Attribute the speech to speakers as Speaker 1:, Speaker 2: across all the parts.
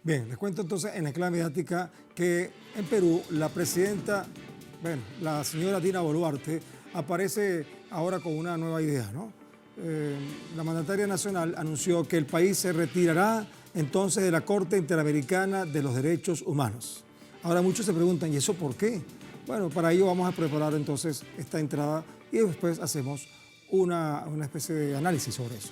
Speaker 1: Bien, les cuento entonces en la clave mediática que en Perú la presidenta, la señora Dina Boluarte, aparece ahora con una nueva idea, ¿no? La mandataria nacional anunció que el país se retirará entonces de la Corte Interamericana de los Derechos Humanos. Ahora muchos se preguntan, ¿y eso por qué? Bueno, para ello vamos a preparar entonces esta entrada y después hacemos una especie de análisis sobre eso.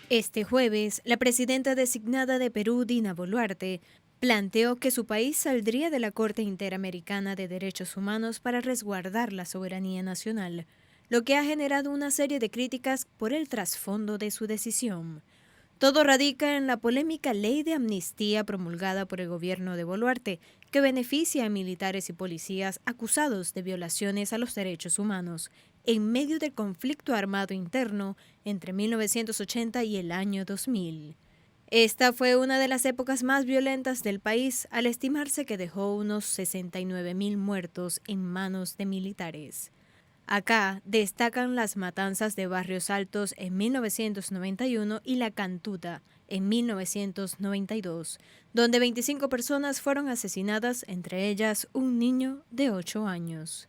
Speaker 2: Este jueves, la presidenta designada de Perú, Dina Boluarte, planteó que su país saldría de la Corte Interamericana de Derechos Humanos para resguardar la soberanía nacional, lo que ha generado una serie de críticas por el trasfondo de su decisión. Todo radica en la polémica ley de amnistía promulgada por el gobierno de Boluarte, que beneficia a militares y policías acusados de violaciones a los derechos humanos, en medio del conflicto armado interno entre 1980 y el año 2000. Esta fue una de las épocas más violentas del país, al estimarse que dejó unos 69.000 muertos en manos de militares. Acá destacan las matanzas de Barrios Altos en 1991 y La Cantuta en 1992, donde 25 personas fueron asesinadas, entre ellas un niño de 8 años.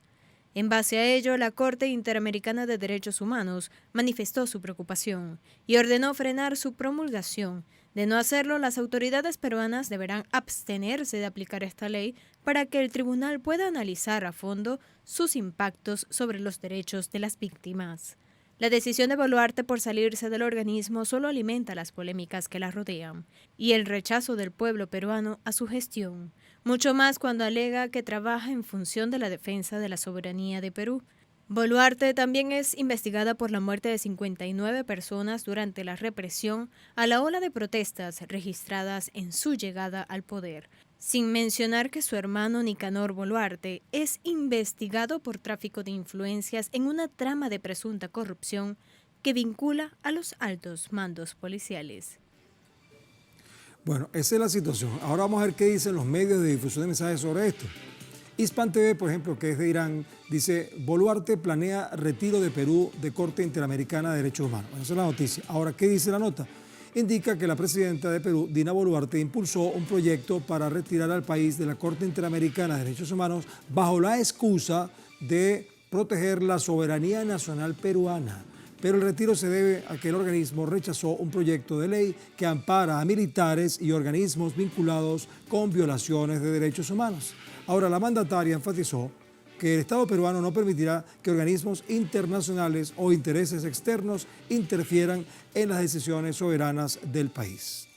Speaker 2: En base a ello, la Corte Interamericana de Derechos Humanos manifestó su preocupación y ordenó frenar su promulgación. De no hacerlo, las autoridades peruanas deberán abstenerse de aplicar esta ley para que el tribunal pueda analizar a fondo sus impactos sobre los derechos de las víctimas. La decisión de Boluarte por salirse del organismo solo alimenta las polémicas que la rodean y el rechazo del pueblo peruano a su gestión, mucho más cuando alega que trabaja en función de la defensa de la soberanía de Perú. Boluarte también es investigada por la muerte de 59 personas durante la represión a la ola de protestas registradas en su llegada al poder, sin mencionar que su hermano Nicanor Boluarte es investigado por tráfico de influencias en una trama de presunta corrupción que vincula a los altos mandos policiales.
Speaker 1: Bueno, esa es la situación. Ahora vamos a ver qué dicen los medios de difusión de mensajes sobre esto. Hispan TV, por ejemplo, que es de Irán, dice: Boluarte planea retiro de Perú de Corte Interamericana de Derechos Humanos. Bueno, esa es la noticia. Ahora, ¿qué dice la nota? Indica que la presidenta de Perú, Dina Boluarte, impulsó un proyecto para retirar al país de la Corte Interamericana de Derechos Humanos bajo la excusa de proteger la soberanía nacional peruana. Pero el retiro se debe a que el organismo rechazó un proyecto de ley que ampara a militares y organismos vinculados con violaciones de derechos humanos. Ahora, la mandataria enfatizó que el Estado peruano no permitirá que organismos internacionales o intereses externos interfieran en las decisiones soberanas del país.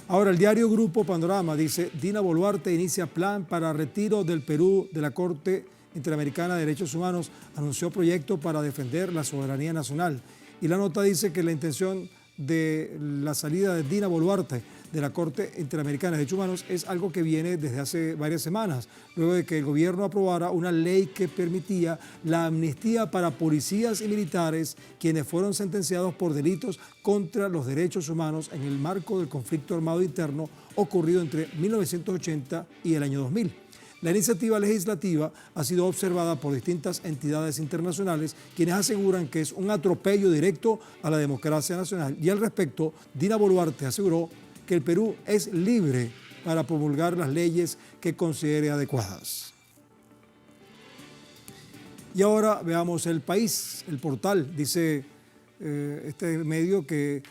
Speaker 1: Ahora, el diario Grupo Panorama dice: Dina Boluarte inicia plan para retiro del Perú de la Corte Interamericana de Derechos Humanos, anunció proyecto para defender la soberanía nacional. Y la nota dice que la intención de la salida de Dina Boluarte de la Corte Interamericana de Derechos Humanos es algo que viene desde hace varias semanas, luego de que el gobierno aprobara una ley que permitía la amnistía para policías y militares quienes fueron sentenciados por delitos contra los derechos humanos en el marco del conflicto armado interno ocurrido entre 1980 y el año 2000. La iniciativa legislativa ha sido observada por distintas entidades internacionales quienes aseguran que es un atropello directo a la democracia nacional, y al respecto, Dina Boluarte aseguró que el Perú es libre para promulgar las leyes que considere adecuadas. Y ahora veamos El País, el portal, dice este medio que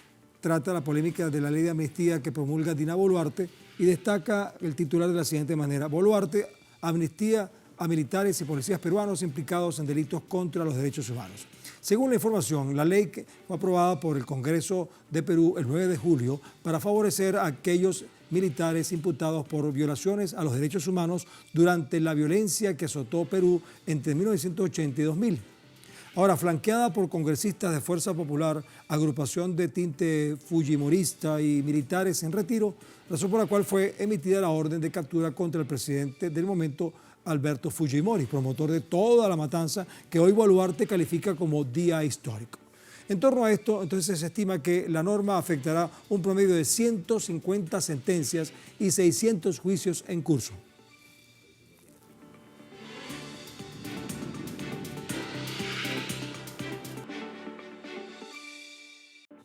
Speaker 1: trata la polémica de la ley de amnistía que promulga Dina Boluarte y destaca el titular de la siguiente manera: Boluarte amnistía a militares y policías peruanos implicados en delitos contra los derechos humanos. Según la información, la ley que fue aprobada por el Congreso de Perú el 9 de julio para favorecer a aquellos militares imputados por violaciones a los derechos humanos durante la violencia que azotó Perú entre 1980 y 2000. Ahora, flanqueada por congresistas de Fuerza Popular, agrupación de tinte fujimorista y militares en retiro, razón por la cual fue emitida la orden de captura contra el presidente del momento, Alberto Fujimori, promotor de toda la matanza que hoy Boluarte califica como día histórico. En torno a esto, entonces se estima que la norma afectará un promedio de 150 sentencias y 600 juicios en curso.